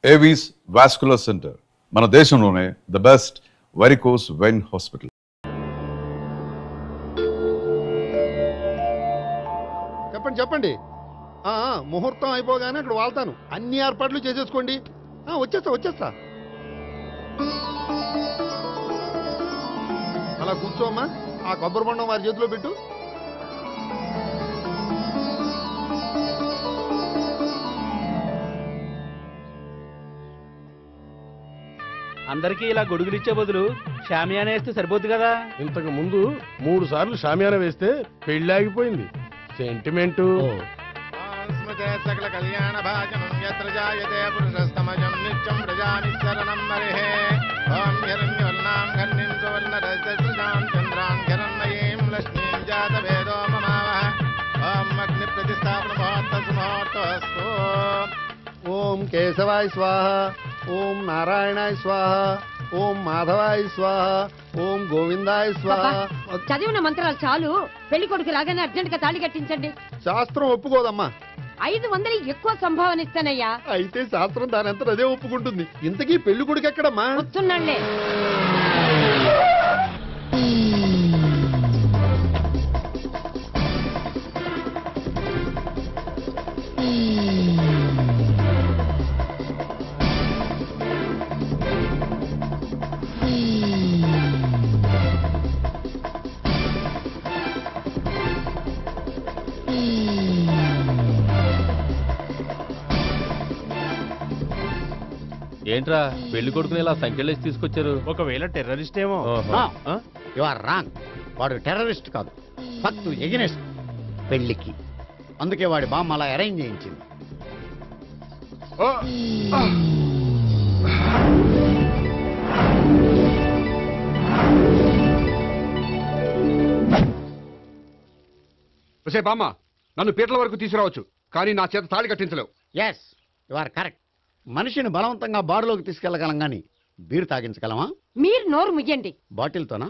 Avis vascular centre మన దేశంలోనే the best varicose vein hospital. చెప్పండి చెప్పండి. ముహూర్తం అయిపోగానే అక్కడ వాళ్తాను. అన్ని ఏర్పాట్లు చేసేసుకోండి. వచ్చేస్తా. అలా కూర్చోమ్మా. ఆ కొబ్బరి బొండం వారి చేతిలో పెట్టు. అందరికీ ఇలా గొడుగులు ఇచ్చే బదులు షామియానా వేస్తే సరిపోద్ది కదా. ఇంతకు ముందు 3 సార్లు షామియానా వేస్తే పెళ్లి ఆగిపోయింది. సెంటిమెంటు. సకల కళ్యాణ భాజనం యత్ర జాయతే పురుషస్తమజం నిత్యం ప్రజానిశరణం మరిహే. ఓం హిరణ్యవర్ణాం ఘర్ణిం సువర్ణరజసృజాం చంద్రాం హిరణ్మయీం లక్ష్మీం జాతవేదో మమావహ. ఓం అగ్ని ప్రతిష్టాపన ముహూర్తస్తు ముహూర్తస్తు. ఓం కేశవాయ స్వాహ. ఓం నారాయణాయ స్వాహ. ఓం మాధవాయ స్వాహ. ఓం గోవిందాయ స్వాహ. చదివిన మంత్రాలు చాలు. పెళ్లి కొడుకు రాగానే అర్జెంట్ గా తాళి కట్టించండి. శాస్త్రం ఒప్పుకోదమ్మా. 500 ఎక్కువ సంభావన ఇస్తానయ్యా. అయితే శాస్త్రం దానంతా అదే ఒప్పుకుంటుంది. ఇంతకీ పెళ్లి కొడుకు ఎక్కడమ్మా? వస్తున్నాళ్లే. ఏంట్రా పెళ్లి కొడుకుని ఇలా సంఖ్యలేసి తీసుకొచ్చారు? ఒకవేళ టెర్రరిస్ట్ ఏమో. You are wrong. వాడు టెర్రరిస్ట్ కాదు, ఫక్తు ఎగనెస్ట్ పెళ్లికి. అందుకే వాడి బామ్మ అలా అరేంజ్ చేయించింది. బామ్మ, నన్ను పీటల వరకు తీసుకురావచ్చు, కానీ నా చేత తాళి కట్టించలేవు. Yes, you are correct. మనిషిని బలవంతంగా బారులోకి తీసుకెళ్లగలం గాని బీరు తాగించగలమా? మీరు నోరు ముయ్యండి. బాటిల్తోనా?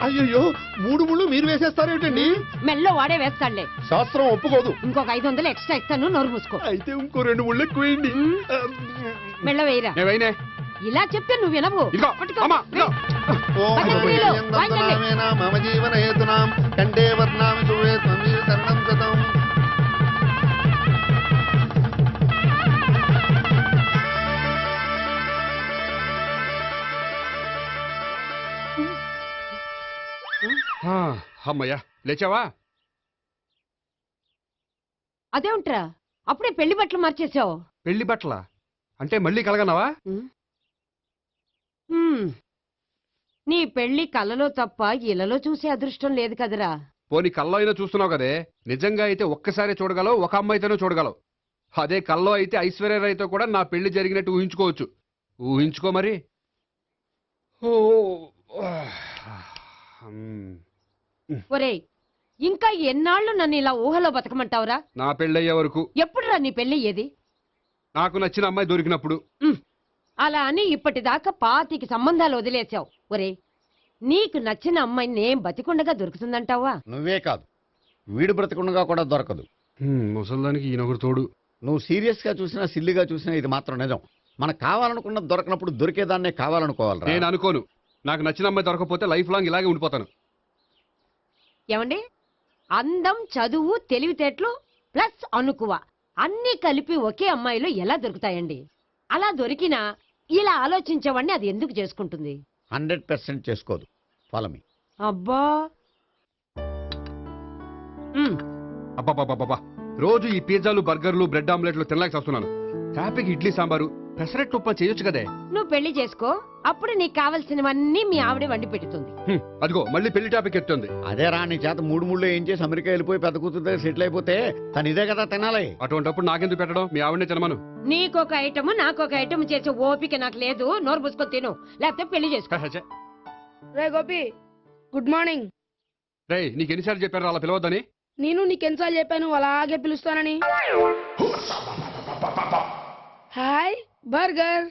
అయ్యో, 3 ముళ్ళు మీరు వేసేస్తారేమిటండి? మెల్లో వాడే వేస్తాడులే. శాస్త్రం ఒప్పుకోదు. ఇంకొక 500 ఎక్స్ట్రా ఇస్తాను. నోరు మూసుకో. అయితే ఇంకో 2 ముళ్ళు ఎక్కువేయండి. మెల్ల వేయరా. నేవైనే ఇలా చెప్తే నువ్వు వినవు. మమ జీవన హేతునాం కండే వర్ణామి శుభే త్వమీవ శరణం గతం. అమ్మయ్యా, లేచావా? అదేంట్రా అప్పుడే పెళ్లి బట్టలు మార్చేసావు? పెళ్లి బట్టల అంటే మళ్ళీ కలగన్నావా? నీ పెళ్లి కలలో తప్ప ఇలలో చూసే అదృష్టం లేదు కదరా. పోనీ కల్లో అయినా చూస్తున్నావు కదే. నిజంగా అయితే ఒక్కసారి చూడగలవు, ఒక అమ్మాయితోనే చూడగలవు. అదే కల్లో అయితే ఐశ్వర్యరాయ్తో కూడా నా పెళ్లి జరిగినట్టు ఊహించుకోవచ్చు. ఊహించుకో మరి. ఒరేయ్, ఇంకా ఎన్నాళ్ళు నన్ను ఇలా ఊహలో బతకమంటావురా? నా పెళ్ళయ్యే వరకు. ఎప్పుడురా నీ పెళ్లి ఏది? నాకు నచ్చిన అమ్మాయి దొరికినప్పుడు. అలా అని ఇప్పటిదాకా 25 సంబంధాలు వదిలేసావు. ఒరే, నీకు నచ్చిన అమ్మాయి నేను బతికుండగా దొరుకుతుందంటావా? నువ్వే కాదు, వీడు బ్రతకుండగా కూడా దొరకదు. ముసల్దానికి ఈయనొకరు తోడు. నువ్వు సీరియస్ గా చూసినా సిల్లిగా చూసినా ఇది మాత్రం నిజం. మనకు కావాలనుకున్నది దొరకనప్పుడు దొరికేదాన్నే కావాలనుకోవాలి. నేను అనుకోను. నాకు నచ్చిన అమ్మాయి దొరకపోతే లైఫ్ లాంగ్ ఇలాగే ఉండిపోతాను. ఏమండి, అందం, చదువు, తెలివితేటలు ప్లస్ అనుకువ అన్నీ కలిపి ఒకే అమ్మాయిలో ఎలా దొరుకుతాయండి? అలా దొరికినా ఇలా ఆలోచించేవాడిని అది ఎందుకు చేసుకుంటుంది? 100% చేసుకోదు. Follow me. అబ్బా, అబ్బాబాబాబా, రోజు ఈ పిజ్జాలు, బర్గర్లు, బ్రెడ్ ఆమ్లెట్లు తినలేక వస్తున్నాను. హ్యాపీకి ఇడ్లీ సాంబారు, పెసరెట్టు ఉప్మా చేయొచ్చు కదే. నువ్వు పెళ్లి చేసుకో, అప్పుడు నీకు కావలసినవన్నీ మీ ఆవిడే వండి పెడుతుంది. అదిగో మళ్ళీ పెళ్లి టాపిక్ ఎత్తుంది. అదే రా, నీ చేత 3 ముళ్ళు ఏం చేసి అమెరికా వెళ్ళిపోయి పెద్ద కూతురు దగ్గర సెటిల్ అయిపోతే తను ఇదే కదా తినాలి. అటువంటిప్పుడు నాకెందుకు పెట్టడం? మీ ఆవిడనే తినమను. నీకొక ఐటమ్ నాకొక ఐటమ్ చేసే ఓపిక నాకు లేదు. నోరు పుసుకొని తిను, లేకపోతే పెళ్లి చేసుకో. రే గోపి, గుడ్ మార్నింగ్. రే, నీకు ఎన్నిసార్లు చెప్పారు అలా పిలవద్దని? నేను నీకెన్నిసార్లు చెప్పాను అలాగే పిలుస్తానని. Hi burger.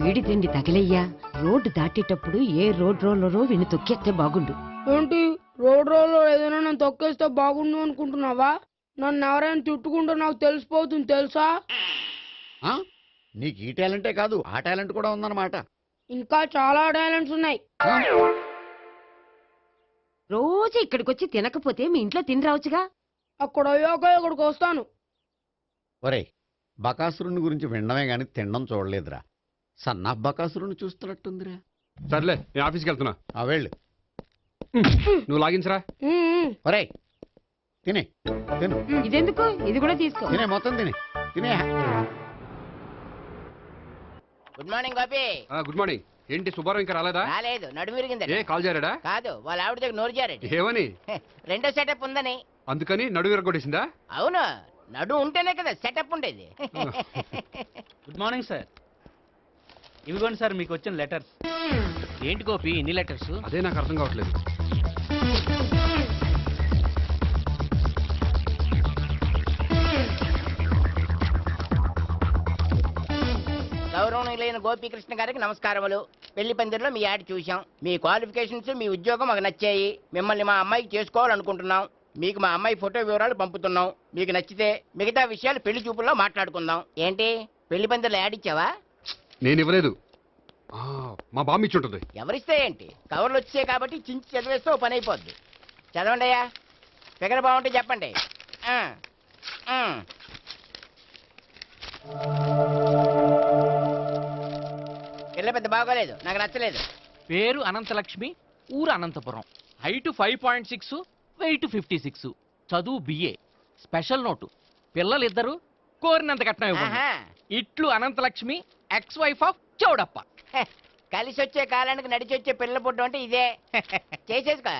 వీడి తిండి తగిలయ్యా. రోడ్డు దాటేటప్పుడు ఏ రోడ్ రోలరో విని తొక్కేస్తే బాగుండు. ఏంటి రోడ్ రోల్లో ఏదైనా నన్ను తొక్కేస్తే బాగుండు అనుకుంటున్నావా? నన్ను ఎవరైనా తిట్టుకుంటే నాకు తెలిసిపోతుంది తెలుసా? ఆ? నీకు ఈ టాలెంటే కాదు ఆ టాలెంట్ కూడా ఉందన్నమాట. ఇంకా చాలా టాలెంట్స్ ఉన్నాయి. రోజు ఇక్కడికొచ్చి తినకపోతే మీ ఇంట్లో తిని రావచ్చుగా. అక్కడ అయ్యాక ఇక్కడికి వస్తాను. ఒరేయ్, బకాసురుని గురించి వినడమే గాని తినడం చూడలేదురా. సన్నాఫ్ బకాసురుని చూస్తున్నట్టుందిరా. సర్లే నేను ఆఫీస్కి వెళ్తున్నా. ఆ వెళ్ళు. నువ్వు లాగించరా. ఒరేయ్, తినే తిను ఇదెందుకు? ఇది కూడా తీసుకో. తినే మొత్తం తినే. Good morning Gopi. Good morning. ఏంటి సుబ్బారావు ఇంకా రాలేదా? రాలేదు, నడుము విరిగిందట. ఏ కాల్ జారాడా? కాదు, వాళ్ళ ఆవిడ దగ్గర నోరు జారాడు. ఏమని? రెండో సెటప్ ఉందని. అందుకని నడువు విరగొట్టేసిందా? అవును, నడుము ఉంటేనే కదా సెటప్ ఉండేది. Good morning sir. ఇవిగోండి సార్ మీకు వచ్చిన లెటర్స్. ఏంటి గోపి ఇన్ని లెటర్స్? అదే నాకు అర్థం కావట్లేదు. గౌరవనీయులైన గోపీకృష్ణ గారికి నమస్కారములు. పెళ్లి పందిరిలో మీ యాడ్ చూశాం. మీ క్వాలిఫికేషన్స్, మీ ఉద్యోగం మాకు నచ్చాయి. మిమ్మల్ని మా అమ్మాయికి చేసుకోవాలనుకుంటున్నాం. మీకు మా అమ్మాయి ఫోటో వివరాలు పంపుతున్నాం. మీకు నచ్చితే మిగతా విషయాలు పెళ్లి చూపుల్లో మాట్లాడుకుందాం. ఏంటి పెళ్లి పందిరిలో యాడ్ ఇచ్చావా? నేను ఇవ్వలేదు. మా బామ్మ ఇచ్చి ఉంటుంది. ఎవరిస్తే ఏంటి, కవర్లు వచ్చాయి కాబట్టి చించి చదివేస్తే ఓ పని అయిపోద్ది. చదవండి అయ్యా, ఫిగర్ బాగుంటే చెప్పండి. పిల్ల పెద్ద బాగోలేదు, నాకు నచ్చలేదు. పేరు అనంతలక్ష్మి, ఊరు అనంతపురం, హైట్ 5.6, వెయిట్ 56, చదువు బిఏ, స్పెషల్ నోటు పిల్లలిద్దరు, కోరినంత కట్నం ఇవ్వండి. ఆహా. ఇట్లు Anantalakshmi, ex wife of Chowdappa. కలిసి వచ్చే కాలానికి నడిచి వచ్చే పిల్ల పుట్టం అంటే ఇదే. చేసేసుకో,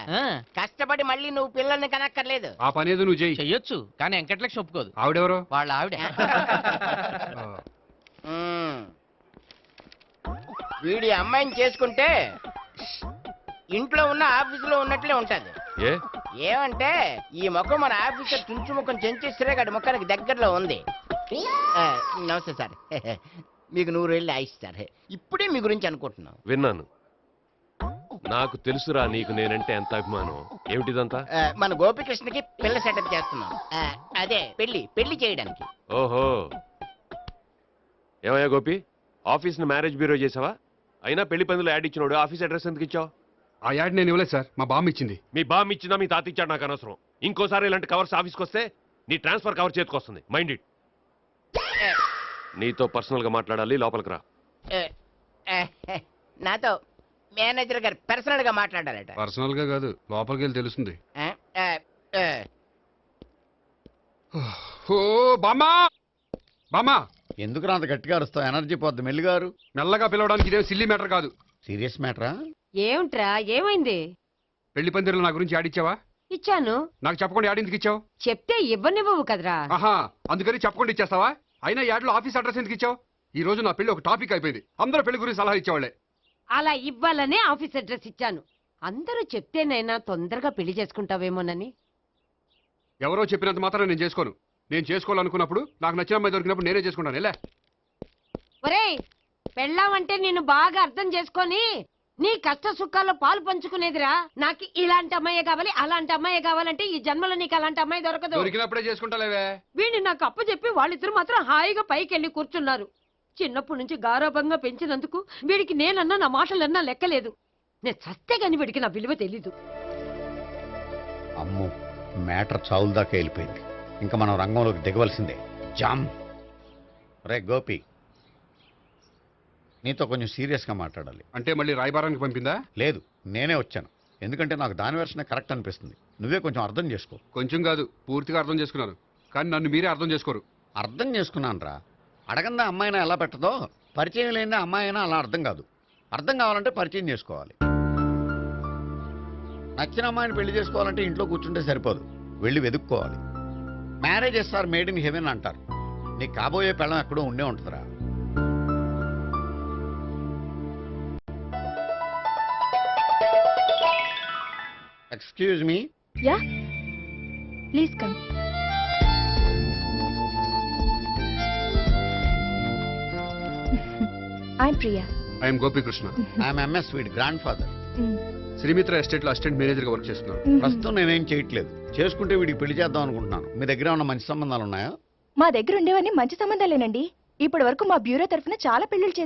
కష్టపడి మళ్ళీ నువ్వు పిల్లల్ని కనక్కర్లేదు. ఆ పని ఏదో నువ్వు చెయ్యి. చెయ్యొచ్చు, కానీ వెంకటలక్ష్మి ఒప్పుకోదు. ఆవిడెవరో? వాళ్ళ ఆవిడ. వీడి అమ్మాయిని చేసుకుంటే ఇంట్లో ఉన్న ఆఫీసులో ఉన్నట్లే ఉంటది. ఏమంటే ఈ ముఖం మన ఆఫీసర్ తుంచు ముఖం చెంచేశ్వరే గడి ముఖానికి దగ్గరలో ఉంది. నమస్తే సార్. మీకు 100 ఏళ్ళు ఆయుష్ సార్. ఇప్పుడే మీ గురించి అనుకుంటున్నాం. విన్నాను. నాకు తెలుసురా నీకు నేనంటే ఎంత అభిమానం. ఏమిటిదంతా? మన గోపికృష్ణకి పిల్ల సెటప్ చేస్తున్నాం. అదే పెళ్లి చేయడానికి. ఓహో, ఏమయ్యా గోపి, ఆఫీస్ ని మ్యారేజ్ బ్యూరో చేసావా? అయినా పెళ్లి పందులో యాడ్ ఇచ్చినోడు ఆఫీస్ అడ్రస్ ఎందుకు ఇచ్చావు? ఆ యాడ్ నేను ఇవ్వలేదు సార్, మా బామ్మ ఇచ్చింది. మీ బామ్మ ఇచ్చిందా మీ తాత ఇచ్చాడు నాకు అనవసరం. ఇంకోసారి ఇలాంటి కవర్స్ ఆఫీస్కి వస్తే నీ ట్రాన్స్ఫర్ కవర్ చేతికొస్తుంది. Mind it. నీతో పర్సనల్ గా మాట్లాడాలి, లోపలికి రా. నాతో మేనేజర్ గారు పర్సనల్ గా మాట్లాడాలట. పర్సనల్ గా కాదు, లోపలికి వెళ్ళి తెలుస్తుంది. ఓ బామ్మా, బామ్మా ఎందుకు అంత గట్టిగా అరుస్తావు? ఎనర్జీ పోద్ది. మెల్లిగారు. మెల్లగా పిలవడానికి ఇదే సిల్లీ మ్యాటర్ కాదు. సీరియస్ మ్యాటరా? ఏమిట్రా, ఏమైంది? పెళ్లి పందిరిలో నా గురించి యాడ్ ఇచ్చావా? ఇచ్చాను. నాకు చెప్పకుండా యాడ్ ఎందుకు ఇచ్చావు? చెప్తే ఇవ్వనివ్వవు కదరా. ఆహా, అందుకని చెప్పకుండా ఇచ్చేస్తావా? అయినా యాడ్లో ఆఫీస్ అడ్రస్ ఎందుకు ఇచ్చావు? ఈ రోజు నా పెళ్లి ఒక టాపిక్ అయిపోయింది. అందరూ పెళ్లి గురించి సలహా ఇచ్చేవాళ్లే. అలా ఇవ్వాలనే ఆఫీస్ అడ్రస్ ఇచ్చాను. అందరూ చెప్తేనైనా తొందరగా పెళ్లి చేసుకుంటావేమోనని. ఎవరో చెప్పినంత మాత్రం నేను చేసుకోను. నేను చేసుకోవాలనుకున్నప్పుడు, నాకు నచ్చిన అమ్మాయి దొరికినప్పుడు నేనే చేసుకుంటాను. ఎలా? ఒరేయ్, పెళ్ళామంటే నిన్ను బాగా అర్థం చేసుకొని నీ కష్ట సుఖాల్లో పాలు పంచుకునేదిరా. నాకు ఇలాంటి అమ్మాయి కావాలి, అలాంటి అమ్మాయి కావాలంటే ఈ జన్మలో నీకు అలాంటి అమ్మాయి దొరకదు. దొరికినప్పుడే చేసుకుంటాలేవే. వీడిని నాకు అప్పచెప్పి వాళ్ళిద్దరు మాత్రం హాయిగా పైకి వెళ్ళి కూర్చున్నారు. చిన్నప్పటి నుంచి గారాభంగా పెంచినందుకు వీడికి నేనన్నా నా మాటలన్నా లెక్కలేదు. నేను చస్తే గాని వీడికి నా విలువ తెలీదు. అమ్మో, మ్యాటర్ చావుల దాకా వెళ్ళిపోయింది. ఇంకా మనం రంగంలోకి దిగవలసిందే. జామ్. రే గోపి, నీతో కొంచెం సీరియస్గా మాట్లాడాలి. అంటే మళ్ళీ రాయబారానికి పంపిందా? లేదు, నేనే వచ్చాను. ఎందుకంటే నాకు దాని వెర్షనే కరెక్ట్ అనిపిస్తుంది. నువ్వే కొంచెం అర్థం చేసుకో. కొంచెం కాదు, పూర్తిగా అర్థం చేసుకున్నాను. కానీ నన్ను మీరే అర్థం చేసుకోరు. అర్థం చేసుకున్నాను రా. అడగందా అమ్మాయినా ఎలా పెట్టదో, పరిచయం లేని అమ్మాయి అయినా అలా అర్థం కాదు. అర్థం కావాలంటే పరిచయం చేసుకోవాలి. నచ్చిన అమ్మాయిని పెళ్లి చేసుకోవాలంటే ఇంట్లో కూర్చుంటే సరిపోదు, వెళ్ళి వెతుక్కోవాలి. Marriages are made in heaven అంటారు. నీ కాబోయే పెళ్ళం ఎక్కడో ఉండే ఉంటుందిరా. Excuse me. Ya, please come. I'm Priya. I'm Gopikrishna. I'm MS వీడి గ్రాండ్ ఫాదర్. శ్రీమిత్ర ఎస్టేట్ లో అసిస్టెంట్ మేనేజర్ గా వర్క్ చేస్తున్నాను. ప్రస్తుతం నేనేం చేయట్లేదు. చేసుకుంటే వీడికి పెళ్లి చేద్దాం అనుకుంటున్నాను. మీ దగ్గర ఉన్న మంచి సంబంధాలు ఉన్నాయా? మా దగ్గర ఉండేవన్నీ మంచి సంబంధాలేనండి. ఇప్పటి వరకు మా బ్యూరో తరఫున చాలా పెళ్లిళ్ళు చేశారు.